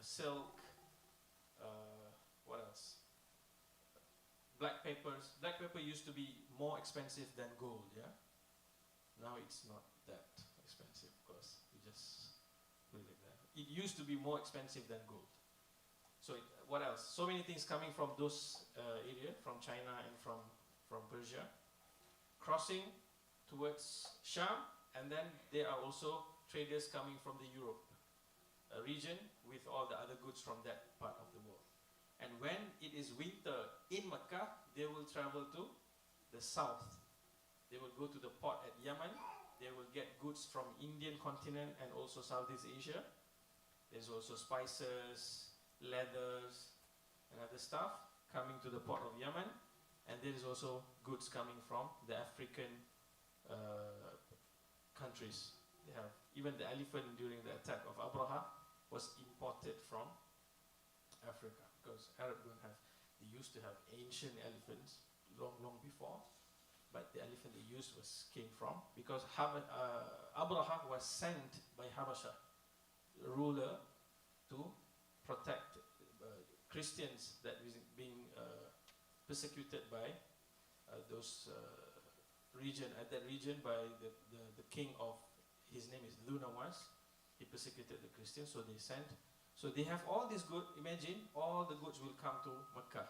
silk, what else? Black peppers. Black pepper used to be more expensive than gold, yeah? Now it's not that expensive because we just put it like that. It used to be more expensive than gold. So what else? So many things coming from those area, from China and from Persia, crossing towards Sham, and then there are also traders coming from the Europe region with all the other goods from that part of the world. And when it is winter in Mecca, they will travel to the south. They will go to the port at Yemen. They will get goods from Indian continent and also Southeast Asia. There's also spices, leathers, and other stuff coming to the port of Yemen. And there is also goods coming from the African countries. They have even the elephant during the attack of Abraha was imported from Africa, because Arab don't have. They used to have ancient elephants long before, but the elephant they used came from because Abraha was sent by Habasha, the ruler, to protect Christians that was being persecuted by those region by the king of, his name is Lunawas. He persecuted the Christians, so they sent. So they have all this good. Imagine all the goods will come to Mecca,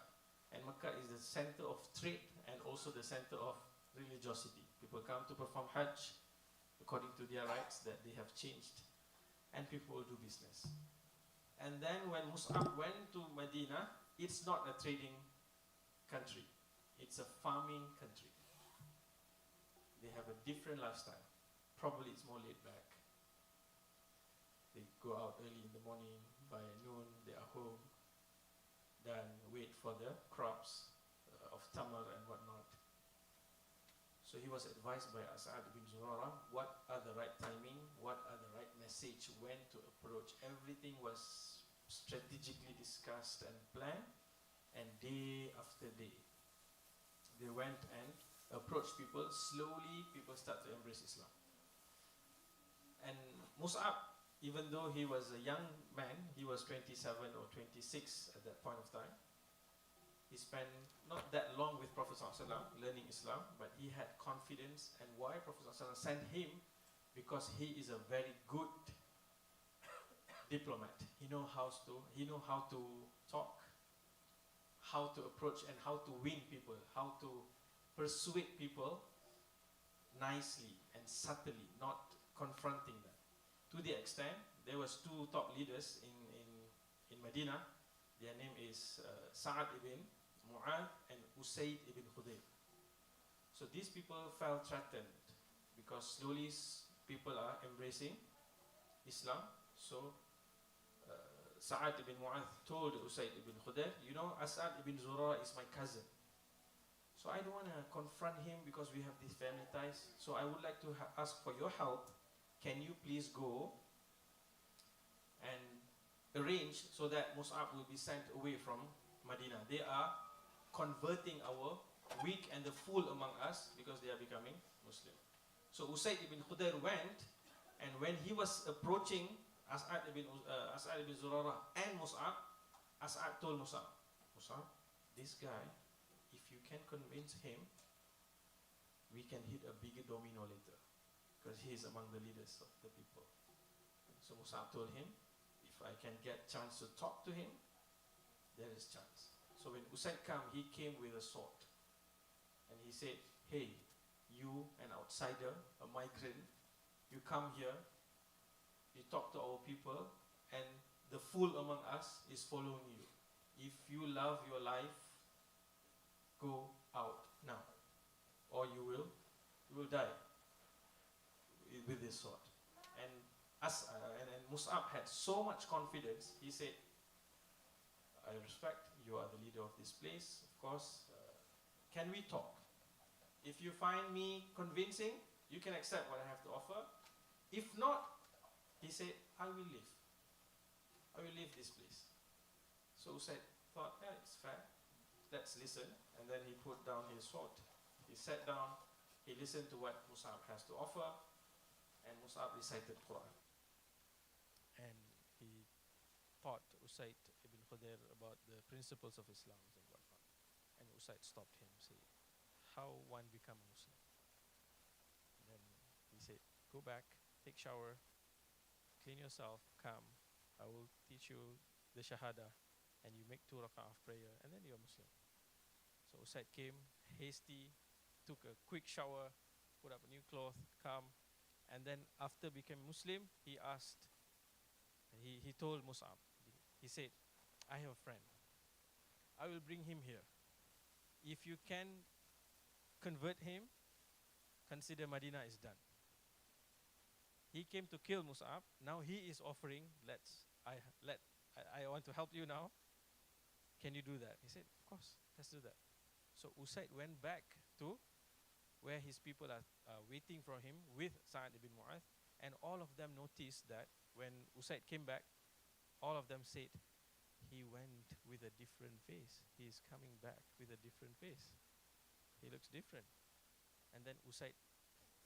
and Mecca is the center of trade and also the center of religiosity. People come to perform Hajj according to their rites that they have changed, and people will do business. And then when Mus'ab went to Medina, it's not a trading country, it's a farming country. They have a different lifestyle. Probably it's more laid back. They go out early in the morning, by noon they are home, then wait for the crops of tamar and whatnot. So he was advised by As'ad bin Zurara what are the right timing, what are the right message, when to approach. Everything was strategically discussed and planned, and day after day they went and approached people. Slowly people start to embrace Islam. And Mus'ab, even though he was a young man, he was 27 or 26 at that point of time. He spent not that long with Prophet ﷺ learning Islam, but he had confidence. And why Prophet ﷺ sent him? Because he is a very good diplomat. He knows how to talk, how to approach, and how to win people, how to persuade people nicely and subtly, not confronting them. To the extent, there was two top leaders in Medina. Their name is Sa'ad ibn Mu'adh and Usayd ibn Khudayr. So these people felt threatened because slowly people are embracing Islam. So Sa'ad ibn Mu'adh told Usayd ibn Khudayr, you know, As'ad ibn Zurara is my cousin. So I don't want to confront him because we have these family ties. So I would like to ask for your help. Can you please go and arrange so that Mus'ab will be sent away from Medina? They are converting our weak and the fool among us because they are becoming Muslim. So Usayd ibn Khudayr went, and when he was approaching As'ad ibn Zurara and Mus'ab, As'ad told Mus'ab, this guy, if you can convince him, we can hit a bigger domino later, because he is among the leaders of the people. So Mus'ab told him, if I can get chance to talk to him, there is chance. So when Usayd came with a sword, and he said, hey, you, an outsider, a migrant, you come here, you talk to our people, and the fool among us is following you. If you love your life, go out now, or you will die with this sword. And Mus'ab had so much confidence. He said, I respect, you are the leader of this place, of course. Can we talk? If you find me convincing, you can accept what I have to offer. If not, he said, I will leave. I will leave this place. So Usayd thought, yeah, it's fair. Let's listen. And then he put down his sword. He sat down. He listened to what Mus'ab has to offer. And Mus'ab recited Quran. And he thought taught Usaid ibn Khudair about the principles of Islam and whatnot. And Usaid stopped him, say, how one become a Muslim. And then he said, go back, take shower, clean yourself, come. I will teach you the Shahada, and you make 2 rak'ah of prayer, and then you're Muslim. So Usaid came, hasty, took a quick shower, put up a new cloth, come, and then after became Muslim, he asked, he told Mus'ab, he said, I have a friend. I will bring him here. If you can convert him, consider Medina is done. He came to kill Mus'ab. Now he is offering, I want to help you now. Can you do that? He said, of course, let's do that. So Usaid went back to where his people are waiting for him with Sa'ad ibn Mu'adh, and all of them noticed that when Usaid came back, all of them said, he went with a different face. He is coming back with a different face. He looks different. And then Usaid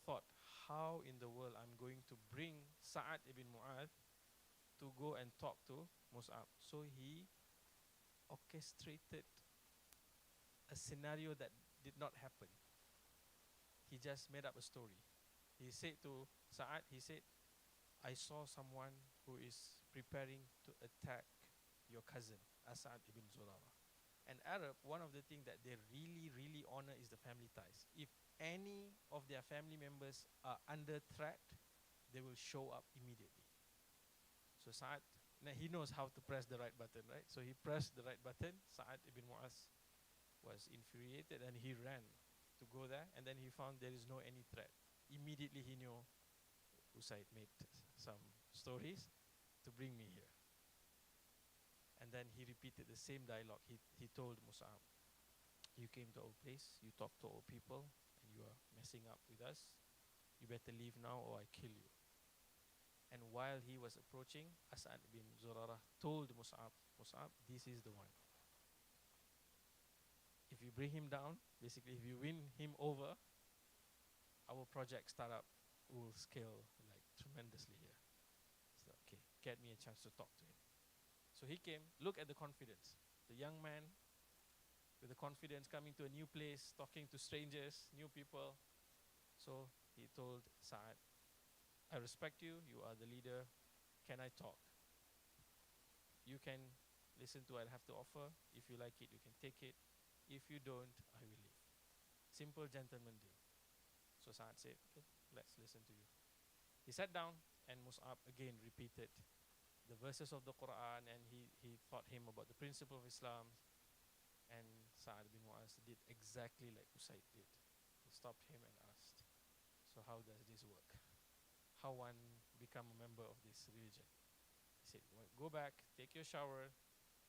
thought, how in the world I'm going to bring Sa'ad ibn Mu'adh to go and talk to Mus'ab. So he orchestrated a scenario that did not happen. He just made up a story. He said to Sa'ad, he said, I saw someone who is preparing to attack your cousin, As'ad ibn Zurara. And Arab, one of the things that they really, really honor is the family ties. If any of their family members are under threat, they will show up immediately. So Sa'ad, now he knows how to press the right button, right? So he pressed the right button. Sa'ad ibn Mu'az was infuriated and he ran to go there, and then he found there is no any threat. Immediately he knew Usaid made some stories to bring me here. And then he repeated the same dialogue. He told Mus'ab, you came to our place, you talked to our people, and you are messing up with us. You better leave now or I kill you. And while he was approaching, As'ad ibn Zurara told Mus'ab, Mus'ab, this is the one. If you bring him down, basically if you win him over, our project startup will scale like tremendously here. So okay, get me a chance to talk to him. So he came, look at the confidence. The young man with the confidence coming to a new place, talking to strangers, new people. So he told Sa'ad, I respect you, you are the leader, can I talk? You can listen to what I have to offer. If you like it, you can take it. If you don't, I will leave. Simple gentleman deal. So Sa'ad said, okay, let's listen to you. He sat down and Mus'ab again repeated the verses of the Quran, and he taught him about the principle of Islam. And Sa'ad bin Mu'az did exactly like Usaid did. He stopped him and asked, so how does this work? How one become a member of this religion? He said, go back, take your shower,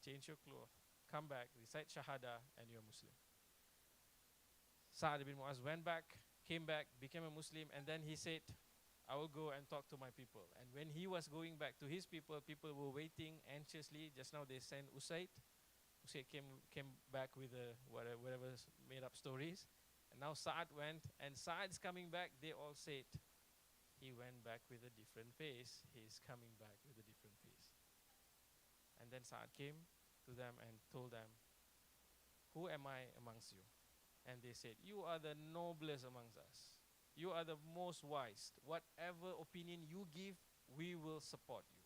change your clothes, come back, recite Shahada, and you're Muslim. Sa'ad bin Mu'az went back, came back, became a Muslim, and then he said, I will go and talk to my people. And when he was going back to his people, people were waiting anxiously. Just now they sent Usaid. Usaid came back with whatever made up stories. And now Sa'ad went, and Sa'ad's coming back. They all said, he went back with a different face. He's coming back with a different face. And then Sa'ad came to them and told them, who am I amongst you? And they said, you are the noblest amongst us. You are the most wise. Whatever opinion you give, we will support you.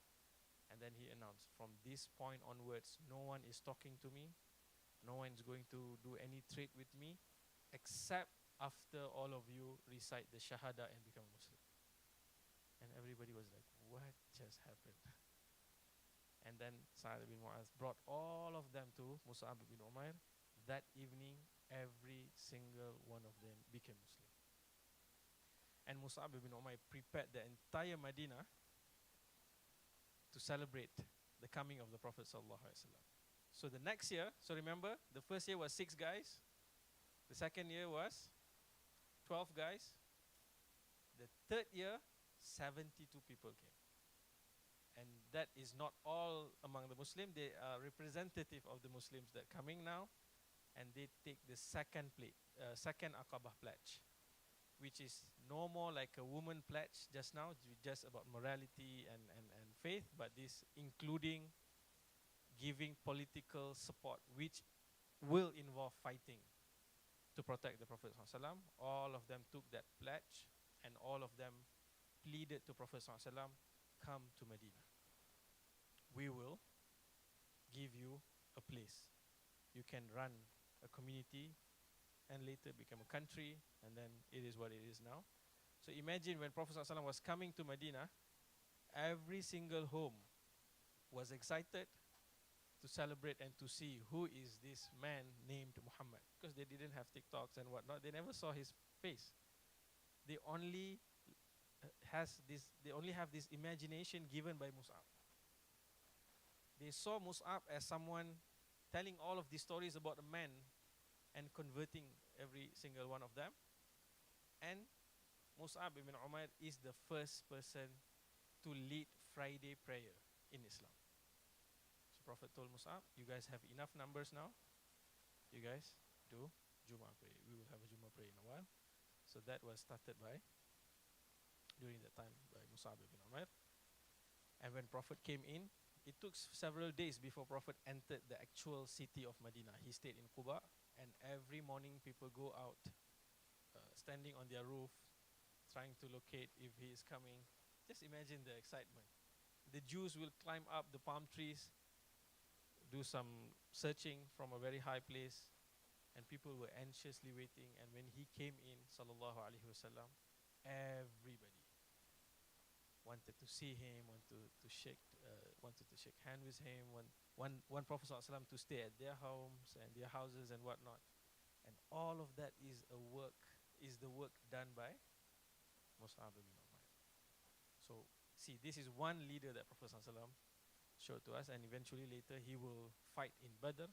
And then he announced, from this point onwards, no one is talking to me. No one is going to do any trade with me, except after all of you recite the Shahada and become Muslim. And everybody was like, what just happened? And then Sa'ad bin Mu'az brought all of them to Mus'ab bin Umair. That evening, every single one of them became Muslim. And Mus'ab bin Umair prepared the entire Medina to celebrate the coming of the Prophet sallallahu alaihi wasallam. So the next year, so remember, the first year was 6 guys. The second year was 12 guys. The third year, 72 people came. And that is not all among the Muslims. They are representative of the Muslims that are coming now. And they take the second Aqabah pledge, which is no more like a woman pledge just now, just about morality and faith, but this including giving political support, which will involve fighting to protect the Prophet ﷺ. All of them took that pledge, and all of them pleaded to Prophet ﷺ, come to Medina. We will give you a place. You can run a community and later become a country, and then it is what it is now. So imagine when Prophet ﷺ was coming to Medina, every single home was excited to celebrate and to see who is this man named Muhammad, because they didn't have TikToks and whatnot. They never saw his face. They only have this imagination given by Mus'ab. They saw Mus'ab as someone telling all of these stories about a man and converting every single one of them. And Mus'ab ibn Umair is the first person to lead Friday prayer in Islam. So Prophet told Mus'ab, you guys have enough numbers now. You guys do Jummah prayer. We will have a Jummah prayer in a while. So that was started during that time by Mus'ab ibn Umair. And when Prophet came in, it took several days before Prophet entered the actual city of Medina. He stayed in Quba, and every morning people go out, standing on their roof, trying to locate if he is coming. Just imagine the excitement. The Jews will climb up the palm trees, do some searching from a very high place, and people were anxiously waiting. And when he came in, sallallahu alaihi wasallam, everybody wanted to see him, wanted to shake hand with him, one Prophet ﷺ to stay at their homes and their houses and whatnot. And all of that is the work done by Mus'ab ibn Umair. So see, this is one leader that Prophet ﷺ showed to us, and eventually later he will fight in Badr,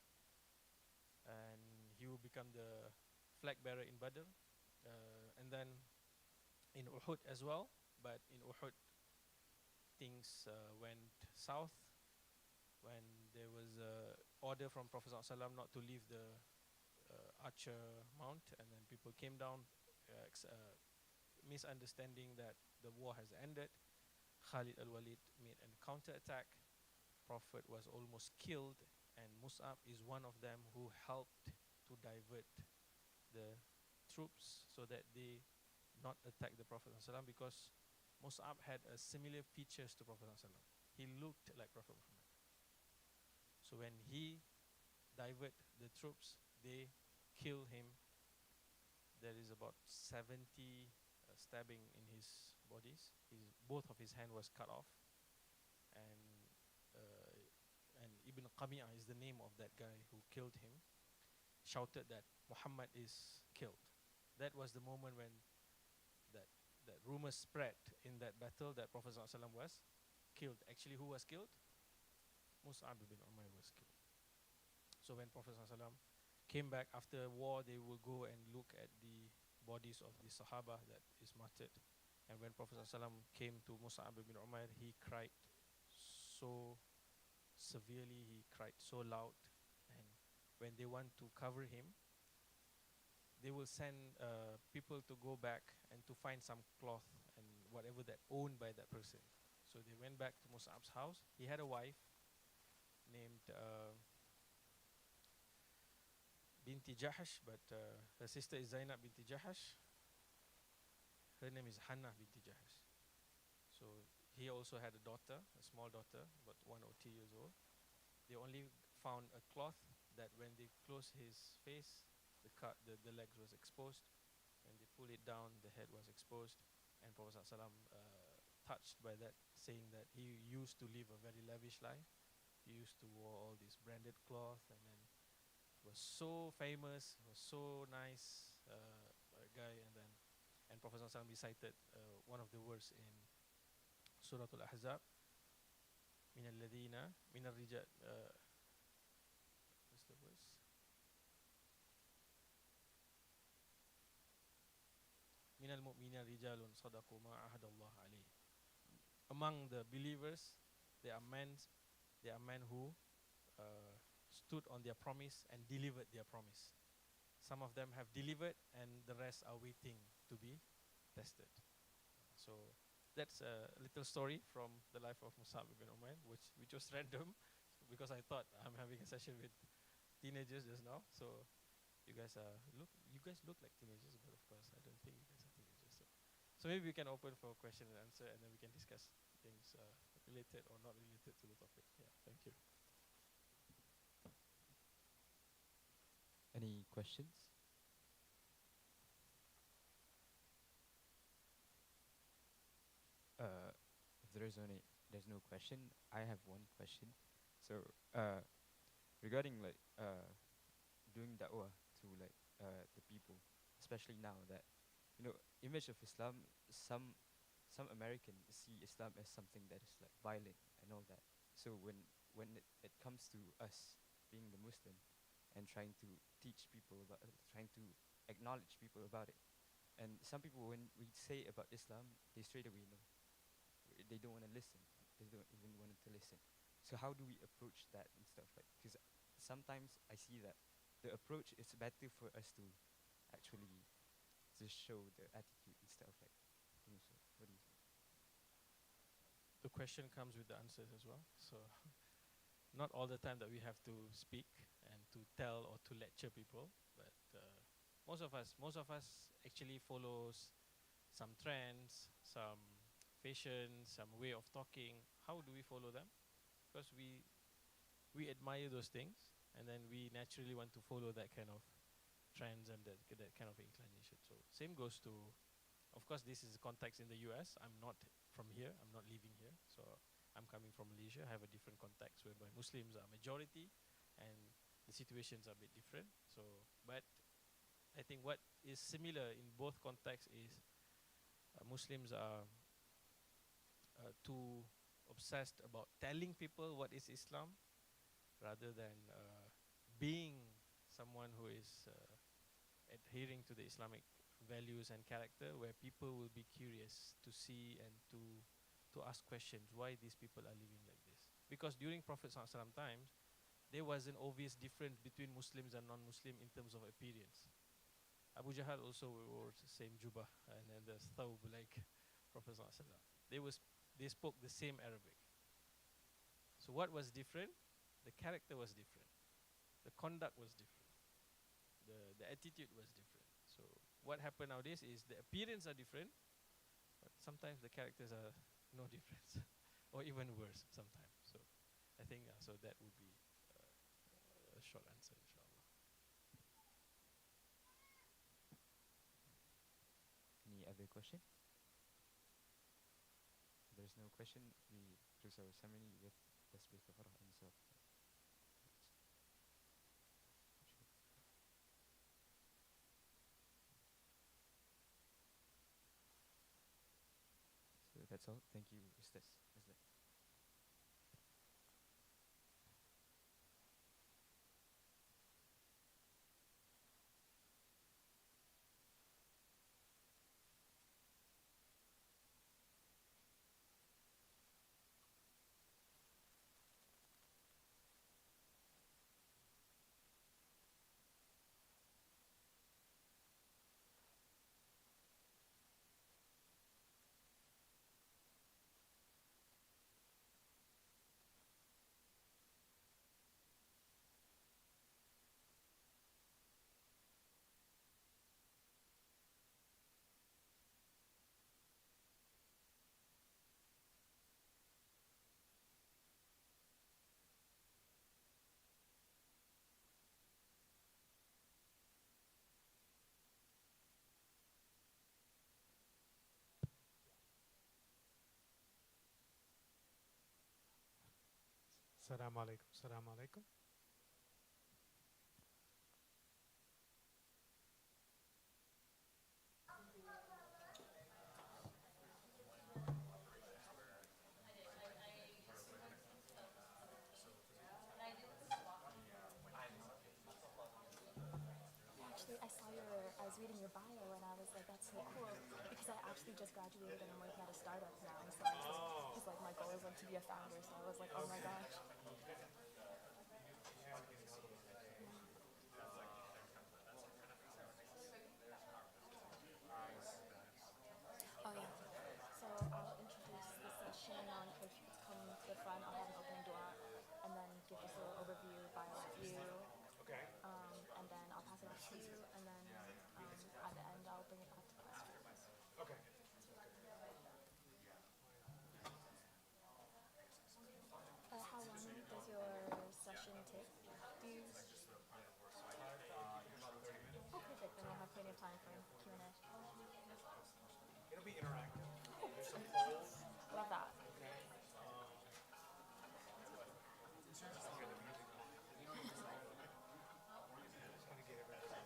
and he will become the flag bearer in Badr, and then in Uhud as well. But in Uhud, things went south when there was an order from Prophet ﷺ not to leave the Archer Mount, and then people came down, misunderstanding that the war has ended. Khalid al-Walid made a counter-attack. Prophet was almost killed, and Mus'ab is one of them who helped to divert the troops so that they not attack the Prophet ﷺ, because Mus'ab had a similar features to Prophet ﷺ. He looked like Prophet Muhammad. So when he divert the troops, they kill him. There is about 70 stabbing in his bodies. Both of his hand was cut off, and Ibn Qami'ah is the name of that guy who killed him. Shouted that Muhammad is killed. That was the moment when that rumor spread in that battle that Prophet ﷺ was killed. Actually, who was killed? Mus'ab ibn Umair was killed. So when Prophet ﷺ came back after war, they will go and look at the bodies of the Sahaba that is martyred. And when Prophet ﷺ came to Mus'ab ibn Umair, he cried so severely, he cried so loud. And when they want to cover him, they will send people to go back and to find some cloth and whatever that owned by that person. So they went back to Mus'ab's house. He had a wife named Binti Jahash, but her sister is Zainab Binti Jahash. Her name is Hannah Binti Jahash. So he also had a daughter, a small daughter, about 1 or 2 years old. They only found a cloth that when they closed his face, the legs was exposed. When they pulled it down, the head was exposed. And Prophet ﷺ, touched by that, saying that he used to live a very lavish life. He used to wear all this branded cloth, and then was so famous, was so nice guy. And Prophet ﷺ recited one of the words in Surah Al-Ahzab, min al-ladina, min al-rijal, what's the verse? Min al-mu'mina rijalun sadaqu ma ahadallah alayh. Among the believers, there are men who stood on their promise and delivered their promise. Some of them have delivered, and the rest are waiting to be tested. So that's a little story from the life of Mus'ab ibn Umair, which was random, because I thought I'm having a session with teenagers just now. So you guys look like teenagers, but of course I don't think you guys are teenagers. So maybe we can open for question and answer, and then we can discuss things related or not related to the topic. Yeah, thank you. Any questions? If there's no question, I have one question. So, regarding like doing da'wah to like the people, especially now that image of Islam, some Americans see Islam as something that is like violent and all that. So when it comes to us being the Muslim and trying to teach people about, trying to acknowledge people about it, and some people when we say about Islam, they straight away know they don't want to listen. They don't even want to listen. So how do we approach that and stuff like? Because sometimes I see that the approach is better for us to actually just show the attitude and stuff like. So what do you think? The question comes with the answers as well. So not all the time that we have to speak and to tell or to lecture people, but most of us actually follows some trends, some fashion, some way of talking. How do we follow them? Because we admire those things, and then we naturally want to follow that kind of trends and that kind of inclination. So same goes to, of course, this is context in the US. I'm not from here. I'm not living here. So I'm coming from Malaysia. I have a different context whereby Muslims are majority, and the situations are a bit different. So, but I think what is similar in both contexts is Muslims are too obsessed about telling people what is Islam rather than being someone who is adhering to the Islamic values and character, where people will be curious to see and to ask questions why these people are living like this. Because during Prophet ﷺ times, there was an obvious difference between Muslims and non-Muslim in terms of appearance. Abu Jahl also wore the same jubah and then the thawb like Prophet ﷺ. They spoke the same Arabic. So what was different? The character was different. The conduct was different. The attitude was different. So what happened nowadays is the appearance are different, but sometimes the characters are no difference, or even worse sometimes. So I think so that would be a short answer, inshallah. Any other question? If there's no question, we close our ceremony with tasbih kafarah and salat. So that's all. Thank you, Ustaz. Assalamu alaikum. Assalamu alaikum. Actually, I was reading your bio and I was like, that's so cool because I actually just graduated and I'm working at a startup now. So because like my goal is like to be a founder. So I was like, oh my gosh. Oh yeah. So I'll introduce the session. If you come to the front, I'll have an opening dua and then give the of time for Q&A. It'll be interactive. There's some polls. Love that. Okay. Just gonna get everybody.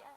Yeah.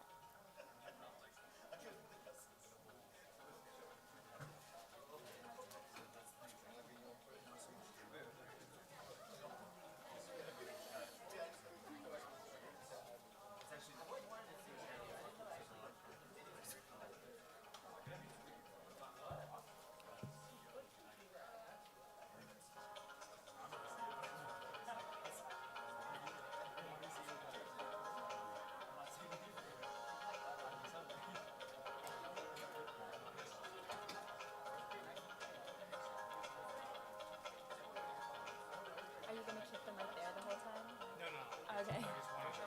Are you gonna keep the mic there the whole time? No. Okay. I just wanted to.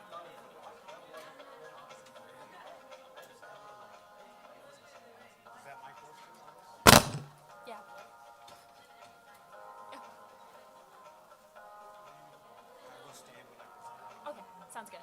Is that my question? Yeah. I will stand when I can. Okay. Sounds good.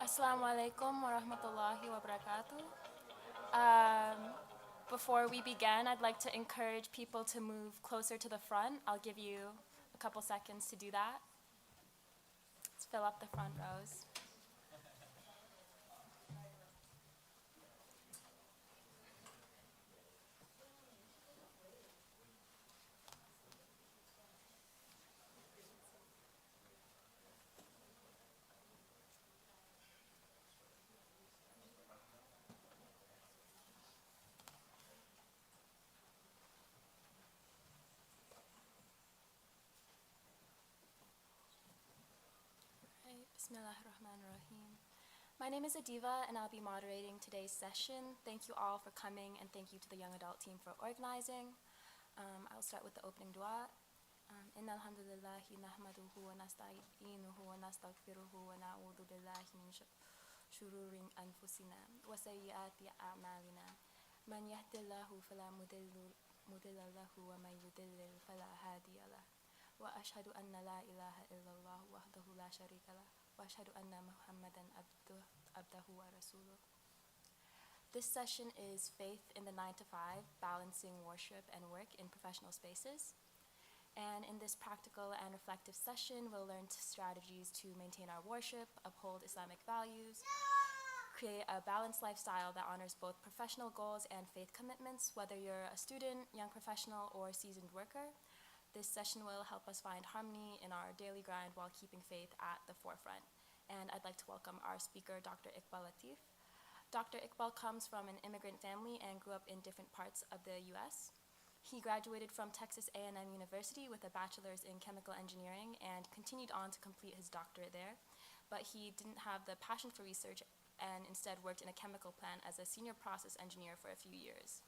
Assalamu alaikum wa rahmatullahi wa barakatuh. Before we begin, I'd like to encourage people to move closer to the front. I'll give you a couple seconds to do that. Let's fill up the front rows. Bismillahirrahmanirrahim. My name is Adiva and I'll be moderating today's session. Thank you all for coming and thank you to the young adult team for organizing. I'll start with the opening dua. Inna alhamdulillahi nahmaduhu wa nasta'inuhu wa nastaghfiruhu wa na'udhu billahi min shururi anfusina wa sayyiati a'malina. Man yahdillahu fala mudilla lahu wa man yudlil fala hadiya lahu. Wa ashhadu anna la ilaha illallah wahdahu la sharika lah. Wa ashhadu anna Muhammadan abdahu wa rasuluh. This session is Faith in the 9 to 5, Balancing Worship and Work in Professional Spaces. And in this practical and reflective session, we'll learn strategies to maintain our worship, uphold Islamic values, create a balanced lifestyle that honors both professional goals and faith commitments, whether you're a student, young professional, or seasoned worker. This session will help us find harmony in our daily grind while keeping faith at the forefront. And I'd like to welcome our speaker, Dr. Iqbal Latif. Dr. Iqbal comes from an immigrant family and grew up in different parts of the US. He graduated from Texas A&M University with a bachelor's in chemical engineering and continued on to complete his doctorate there. But he didn't have the passion for research and instead worked in a chemical plant as a senior process engineer for a few years.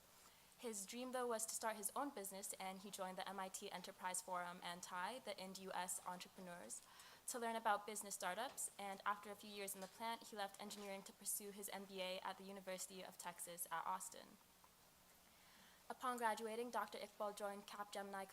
His dream, though, was to start his own business, and he joined the MIT Enterprise Forum and TIE, the Ind-US Entrepreneurs, to learn about business startups. And after a few years in the plant, he left engineering to pursue his MBA at the University of Texas at Austin. Upon graduating, Dr. Iqbal joined Capgemini